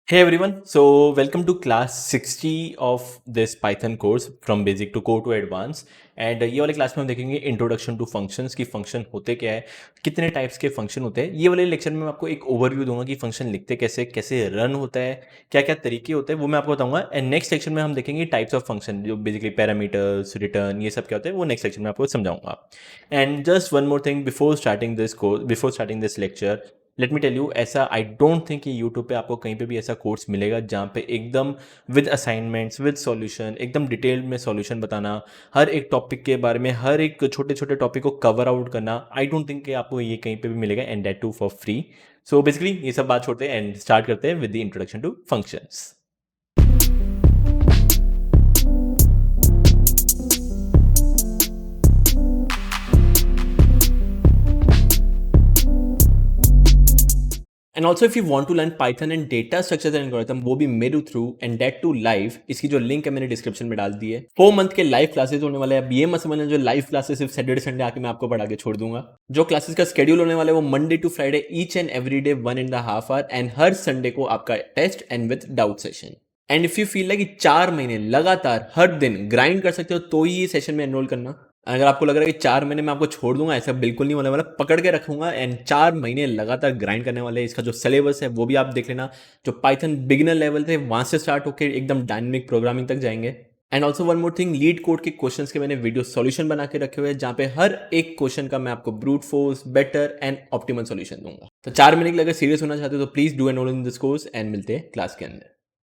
Hey everyone, so welcome to class 60 of this Python course from basic to core to advance and ये वाले class में हम देखेंगे introduction to functions की function होते क्या है, कितने टाइप्स के फंक्शन होते हैं। ये वाले लेक्चर में मैं आपको एक ओवरव्यू दूंगा कि फंक्शन लिखते कैसे, कैसे रन होता है, क्या क्या तरीके होते हैं, वो मैं आपको बताऊंगा। एंड नेक्स्ट सेक्शन में हम देखेंगे टाइप्स ऑफ फंक्शन, जो बेसिकली पैरामीटर्स, रिटर्न, ये सब क्या होता है, वो नेक्स्ट सेक्शन में आपको समझाऊंगा। And just one more thing before starting this course, before starting this lecture, let me tell you, ऐसा आई डोंट थिंक कि यूट्यूब पे आपको कहीं पे भी ऐसा कोर्स मिलेगा जहाँ पे एकदम विद असाइनमेंट्स, विद सॉल्यूशन, एकदम डिटेल्ड में सॉल्यूशन बताना, हर एक टॉपिक के बारे में, हर एक छोटे छोटे टॉपिक को कवर आउट करना। आई डोंट थिंक कि आपको ये कहीं पे भी मिलेगा, and that too for free. So basically ये सब बात छोड़ते हैं एंड स्टार्ट करते हैं with the introduction to functions. And also if you want to learn Python and data structure and algorithm, वो भी मेरे through and that too live, इसकी जो लिंक है मैंने डिस्क्रिप्शन में डाल दी है। 4 मंथ के लाइव क्लासेस होने वाले हैं। अब ये मत समझना जो लाइव क्लासेस सिर्फ सैटरडे संडे आके मैं आपको पढ़ा के छोड़ दूंगा। जो क्लासेस का शेड्यूल होने वाला है वो Monday to Friday each and every day 1.5 hour, and हर संडे को आपका test and with doubt session. And if you feel like कि 4 महीने लगातार हर दिन ग्राइंड कर सकते हो तो ही ये सेशन में एनरोल करना। अगर आपको लग रहा है कि 4 महीने में आपको छोड़ दूंगा, ऐसा बिल्कुल नहीं होने वाला। पकड़ के रखूंगा एंड 4 महीने लगातार ग्राइंड करने वाले। इसका जो सिलेबस है वो भी आप देख लेना। जो पाइथन बिगिनर लेवल थे वहां से स्टार्ट होकर एकदम डायनेमिक प्रोग्रामिंग तक जाएंगे। And also one more thing, leet code के क्वेश्चंस के मैंने वीडियो सॉल्यूशन बना के रखे हुए हैं, जहां पे हर एक क्वेश्चन का मैं आपको brute force, better and optimal solution दूंगा। तो 4 महीने के लिए अगर सीरियस होना चाहते हो तो please do enrol in this course, and मिलते हैं क्लास के अंदर।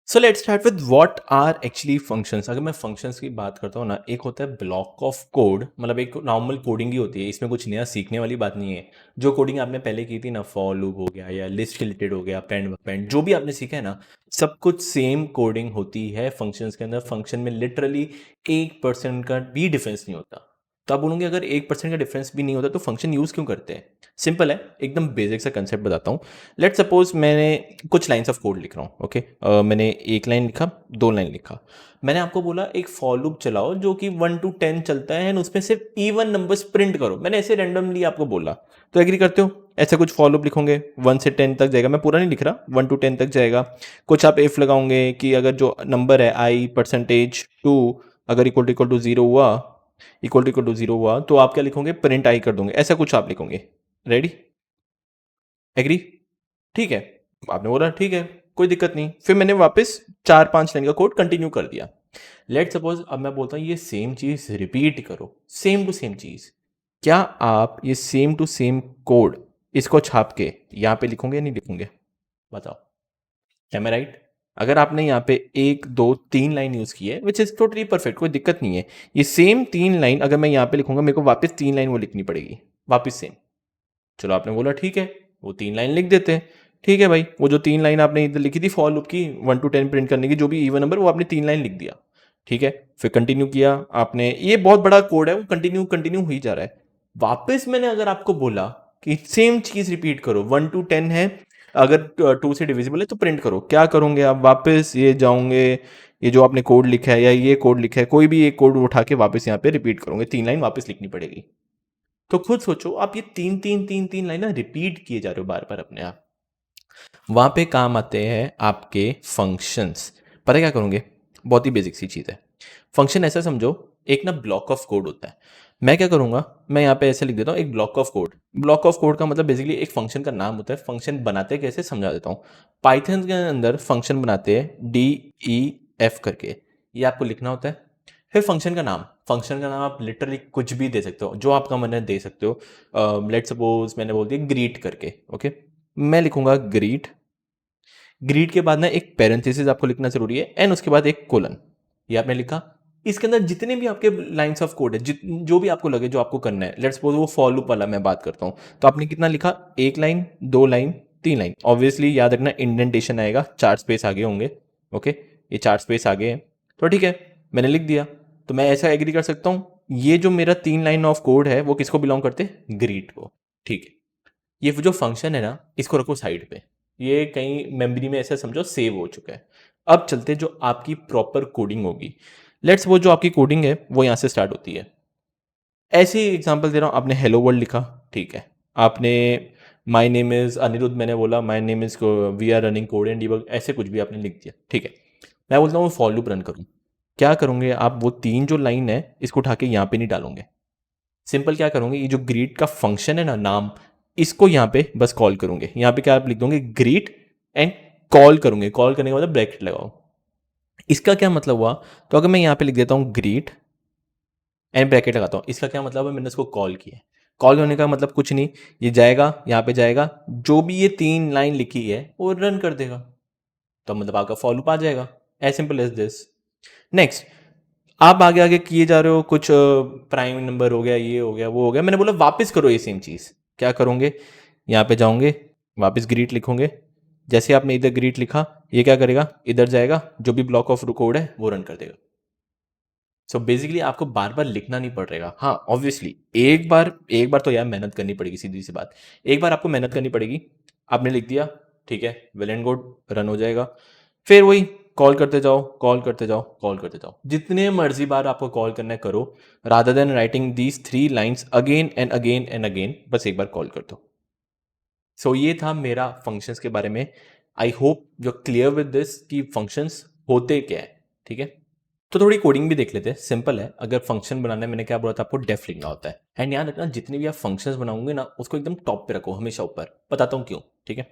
So let's start with what are actually functions. अगर मैं फंक्शंस की बात करता हूँ ना, एक होता है ब्लॉक ऑफ कोड, मतलब एक नॉर्मल कोडिंग ही होती है, इसमें कुछ नया सीखने वाली बात नहीं है। जो कोडिंग आपने पहले की थी ना, फॉर लूप हो गया या लिस्ट रिलेटेड हो गया, पेंड पेंड, जो भी आपने सीखा है ना, सब कुछ सेम कोडिंग होती है फंक्शंस के अंदर। फंक्शन में लिटरली 1% का भी डिफरेंस नहीं होता। तो आप बोलोगे अगर 1% का डिफरेंस भी नहीं होता तो फंक्शन यूज़ क्यों करते हैं? सिंपल है, एकदम बेसिक सा कंसेप्ट बताता हूँ। लेट सपोज मैंने कुछ लाइन्स ऑफ कोड लिख रहा हूँ, ओके। मैंने 1 लाइन लिखा, 2 लाइन लिखा। मैंने आपको बोला एक फॉर लूप चलाओ जो कि 1 to 10 चलता है, एंड उसमें सिर्फ इवन नंबर्स प्रिंट करो। मैंने ऐसे रैंडमली आपको बोला, तो एग्री करते हो? ऐसा कुछ फॉर लूप लिखोगे 1 से 10 तक जाएगा। मैं पूरा नहीं लिख रहा, 1 to 10 तक जाएगा। कुछ आप इफ लगाओगे कि अगर जो नंबर है i परसेंटेज 2 अगर इक्वल टू 0 हुआ, इक्वल टू 0 हुआ, तो आप क्या लिखोगे? प्रिंट आई कर दोगे। ऐसा कुछ आप लिखोगे। रेडी? एग्री? ठीक है। आपने बोला ठीक है, कोई दिक्कत नहीं। फिर मैंने वापस 4-5 लाइन का कोड कंटिन्यू कर दिया। लेट सपोज अब मैं बोलता हूँ ये सेम चीज रिपीट करो, सेम टू सेम चीज। क्या आप ये सेम टू सेम कोड इसको छाप के यहाँ पे लिखोगे या नहीं लिखोगे? बताओ, एम आई राइट? अगर आपने यहाँ पे 1 2 3 लाइन यूज की है, विच इज टोटली परफेक्ट, कोई दिक्कत नहीं है। ये सेम 3 लाइन अगर मैं यहाँ पे लिखूंगा, मेरे को वापस 3 लाइन वो लिखनी पड़ेगी, वापस सेम। चलो आपने बोला ठीक है, वो 3 लाइन लिख देते हैं। ठीक है भाई, वो जो 3 लाइन आपने इधर लिखी थी फॉर लूप की 1 to 10 प्रिंट करने की, जो भी इवन नंबर, वो आपने 3 लाइन लिख दिया। ठीक है, फिर कंटिन्यू किया आपने। ये बहुत बड़ा कोड है, वो कंटिन्यू कंटिन्यू ही जा रहा है। वापस मैंने अगर आपको बोला कि सेम चीज रिपीट करो, 1 to 10 है, अगर 2 से डिविजिबल है तो प्रिंट करो, क्या करोगे आप? वापस ये जाओगे, ये जो आपने कोड लिखा है या ये कोड लिखा है, कोई भी एक कोड उठा के वापस यहाँ पे रिपीट करोगे, 3 लाइन वापस लिखनी पड़ेगी। तो खुद सोचो, आप ये 3 3 3 3 लाइन ना रिपीट किए जा रहे हो बार बार अपने आप। वहां पे काम आते हैं आपके फंक्शंस। पता है क्या करोगे? बहुत ही बेसिक सी चीज़ है। फंक्शन ऐसा समझो, एक ना ब्लॉक ऑफ कोड होता है। मैं क्या करूंगा, मैं यहाँ पे ऐसे लिख देता हूँ, एक block of code. Block of code का मतलब बेसिकली एक फंक्शन का नाम होता है। फंक्शन बनाते कैसे समझा देता हूँ। पाइथन के अंदर फंक्शन बनाते हैं DEF करके, ये आपको लिखना होता है। फिर फंक्शन का नाम, फंक्शन का नाम आप लिटरली कुछ भी दे सकते हो, जो आपका मन है दे सकते हो। लेट सपोज मैंने बोल दिया ग्रीट करके, ओके। मैं लिखूंगा ग्रीट। ग्रीट के बाद ना एक पैरेंथेसिस आपको लिखना जरूरी है, एंड उसके बाद एक कोलन। ये आपने लिखा। इसके अंदर जितने भी आपके लाइंस ऑफ कोड है, जो भी आपको लगे, जो आपको करना है, लेट्स सपोज वो फॉर लूप वाला मैं बात करता हूँ, तो आपने कितना लिखा? 1 लाइन, 2 लाइन, 3 लाइन। ऑब्वियसली याद रखना इंडेंटेशन आएगा, 4 स्पेस आगे होंगे, ओके। ये 4 स्पेस आगे हैं, तो ठीक है, मैंने लिख दिया। तो मैं ऐसा एग्री कर सकता हूँ, ये जो मेरा 3 लाइन ऑफ कोड है वो किसको बिलोंग करते हैं? ग्रीट को। ठीक है, ये जो फंक्शन है ना, इसको रखो साइड पे। ये कहीं मेमोरी में ऐसा समझो सेव हो चुका है। अब चलते जो आपकी प्रॉपर कोडिंग होगी। लेट्स वो जो आपकी कोडिंग है वो यहाँ से स्टार्ट होती है। ऐसे ही एग्जांपल दे रहा हूँ, आपने हेलो वर्ल्ड लिखा, ठीक है। आपने माय नेम इज़ अनिरुद्ध मैंने बोला, my name is we are running code and debug, ऐसे कुछ भी आपने लिख दिया, ठीक है। मैं बोलता हूँ फॉर लूप रन करूँ। क्या करोगे आप, वो 3 जो लाइन है इसको उठा के यहाँ पे नहीं डालोगे। सिंपल क्या करोगे, ये जो ग्रीट का फंक्शन है ना नाम, इसको यहाँ पे बस कॉल करोगे। यहाँ पे क्या आप लिख दोगे ग्रीट एंड कॉल करोगे। कॉल करने के बाद ब्रैकेट लगाओ। इसका क्या मतलब हुआ, तो अगर मैं यहाँ पे लिख देता हूँ ग्रीट एंड ब्रैकेट लगाता हूँ, इसका क्या मतलब है, मैंने उसको कॉल किया है। कॉल होने का मतलब कुछ नहीं, ये जाएगा यहाँ पे जाएगा, जो भी ये 3 लाइन लिखी है वो रन कर देगा, तो मतलब आपका फॉर लूप आ जाएगा। As simple as this. Next, आप आगे आगे किए जा रहे हो, कुछ प्राइम नंबर हो गया, ये हो गया, वो हो गया, मैंने बोला वापस करो ये सेम चीज़। क्या करोगे, यहाँ पे जाओगे, वापस ग्रीट लिखोगे। जैसे आपने इधर ग्रीट लिखा, ये क्या करेगा, इधर जाएगा, जो भी ब्लॉक ऑफ कोड है वो रन कर देगा। सो बेसिकली आपको बार बार लिखना नहीं पड़ेगा। हाँ ऑब्वियसली एक बार तो यार मेहनत करनी पड़ेगी, सीधी सी बात। एक बार आपको मेहनत करनी पड़ेगी। आपने लिख दिया, ठीक है, वेल एंड गुड, रन हो जाएगा। फिर वही कॉल करते जाओ, कॉल करते जाओ, कॉल करते जाओ, जितने मर्जी बार आपको कॉल करना है करो, rather than writing these 3 lines again and again and again, बस एक बार कॉल कर दो। सो ये था मेरा फंक्शंस के बारे में। I hope you are clear with this कि फंक्शंस होते क्या है, ठीक है। तो थोड़ी कोडिंग भी देख लेते हैं। सिंपल है, अगर फंक्शन बनाना है, मैंने क्या बोला था आपको, डेफ लिखना होता है। एंड याद रखना, जितने भी आप फंक्शंस बनाओगे ना, उसको एकदम टॉप पे रखो, हमेशा ऊपर। बताता हूँ क्यों, ठीक है।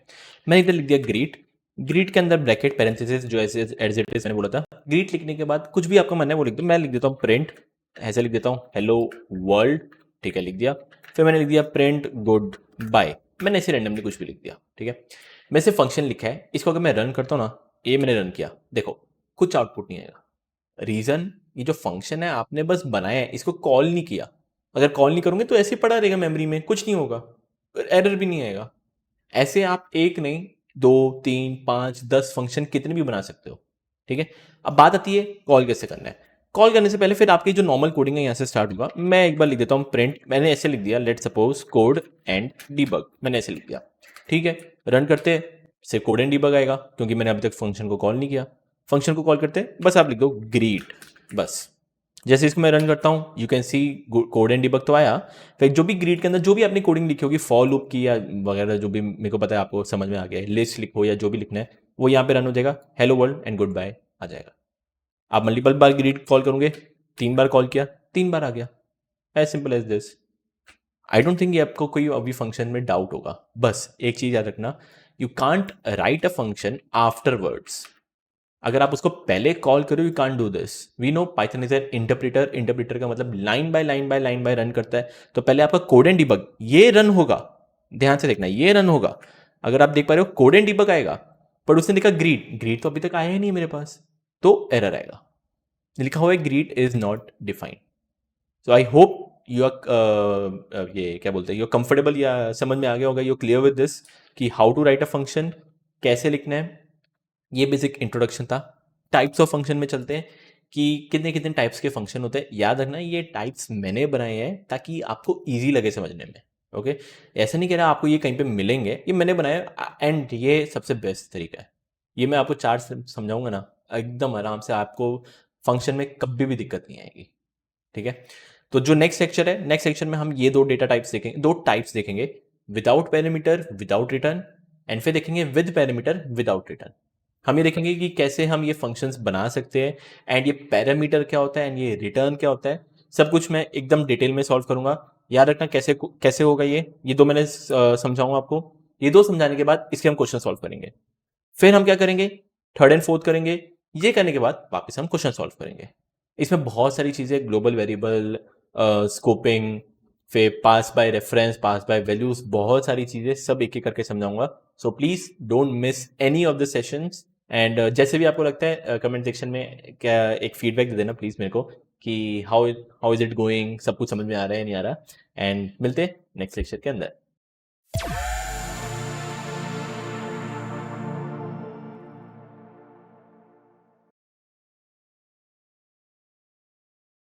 मैंने इधर लिख दिया ग्रीट, ग्रीट के अंदर ब्रैकेट पैरेंथेसिस जो एज एज इट इज मैंने बोला था। ग्रीट लिखने के बाद कुछ भी आपका मन है वो लिख दो। मैं लिख देता हूँ प्रिंट, ऐसे लिख देता हूँ हेलो वर्ल्ड, ठीक है, लिख दिया। फिर मैंने लिख दिया प्रिंट गुड बाय, मैंने ऐसे रैंडमली कुछ भी लिख दिया, ठीक है। मैं से फंक्शन लिखा है, इसको अगर मैं रन करता हूँ ना, ये मैंने रन किया, देखो कुछ आउटपुट नहीं आएगा। रीजन, ये जो फंक्शन है आपने बस बनाया है, इसको कॉल नहीं किया। अगर कॉल नहीं करोगे तो ऐसे ही पड़ा रहेगा मेमोरी में, कुछ नहीं होगा, एरर भी नहीं आएगा। ऐसे आप एक नहीं, 2 3 5 10 फंक्शन कितने भी बना सकते हो, ठीक है। अब बात आती है कॉल कैसे करना है। कॉल करने से पहले फिर आपकी जो नॉर्मल कोडिंग है यहाँ से स्टार्ट होगा। मैं एक बार लिख देता हूँ प्रिंट, मैंने ऐसे लिख दिया, let suppose code and debug, मैंने ऐसे लिख दिया, ठीक है। रन करते सिर्फ कोड एंड डीबग आएगा, क्योंकि मैंने अभी तक फंक्शन को कॉल नहीं किया। फंक्शन को कॉल करते बस आप लिख दो ग्रीट, बस। जैसे इसको मैं रन करता हूँ, you can see code and debug तो आया। फिर जो भी ग्रीड के अंदर जो भी आपने कोडिंग लिखी होगी, फॉर लूप की या वगैरह, जो भी मेरे को पता है आपको समझ में आ गया है, लिस्ट लिखो या जो भी लिखना है, वो यहाँ पे रन हो जाएगा, hello world and goodbye आ जाएगा। आप मल्टीपल बार ग्रीड कॉल करोगे, 3 बार कॉल किया, 3 बार आ गया, as simple as this. I don't think ये आपको कोई अभी फंक्शन में डाउट होगा। बस एक चीज याद रखना, you can't write a function afterwards. अगर आप उसको पहले कॉल करो, you can't do this. We know Python is an interpreter, interpreter का मतलब line by line by line by run करता है। तो पहले आपका कोड एंड डिबग ये रन होगा, ध्यान से देखना, ये रन होगा। अगर आप देख पा रहे हो कोड एंड डिबग आएगा, पर उसने लिखा ग्रीट, ग्रीट तो अभी तक आया ही नहीं मेरे पास, तो एरर आएगा, लिखा हुआ है greet is not defined. So I hope you are ये क्या बोलते हैं, यू कंफर्टेबल, या समझ में आ गया होगा, यू क्लियर विद दिस कि how to write a function, कैसे लिखना है। ये बेसिक इंट्रोडक्शन था। टाइप्स ऑफ फंक्शन में चलते हैं कि कितने कितने टाइप्स के फंक्शन होते हैं। याद रखना, ये टाइप्स मैंने बनाए हैं ताकि आपको इजी लगे समझने में, ओके। ऐसा नहीं कह रहा आपको ये कहीं पे मिलेंगे, ये मैंने बनाया एंड ये सबसे बेस्ट तरीका है। ये मैं आपको चार से समझाऊंगा ना, एकदम आराम से आपको फंक्शन में कभी भी दिक्कत नहीं आएगी, ठीक है। तो जो नेक्स्ट सेक्शन है, नेक्स्ट सेक्शन में हम ये दो डेटा टाइप्स देखेंगे, दो टाइप्स देखेंगे, without parameter without return, and फिर देखेंगे विद पैरामीटर विदाउट रिटर्न। हम ये देखेंगे कि कैसे हम ये फंक्शंस बना सकते हैं, एंड ये पैरामीटर क्या होता है एंड ये रिटर्न क्या होता है, सब कुछ मैं एकदम डिटेल में सॉल्व करूंगा। याद रखना कैसे कैसे होगा ये दो मैंने समझाऊंगा आपको। ये दो समझाने के बाद इसके हम क्वेश्चन सॉल्व करेंगे। फिर हम क्या करेंगे, थर्ड एंड फोर्थ करेंगे। ये करने के बाद वापस हम क्वेश्चन सॉल्व करेंगे। इसमें बहुत सारी चीज़ें, ग्लोबल वेरिएबल, स्कोपिंग, फिर pass by reference, pass by values, बहुत सारी चीज़ें सब एक एक करके समझाऊंगा। So please don't miss any of the sessions. And जैसे भी आपको लगता है कमेंट सेक्शन में क्या एक फीडबैक दे देना प्लीज़ मेरे को, कि how how is it going, सब कुछ समझ में आ रहा है नहीं आ रहा। एंड मिलते हैं नेक्स्ट लेक्चर के अंदर।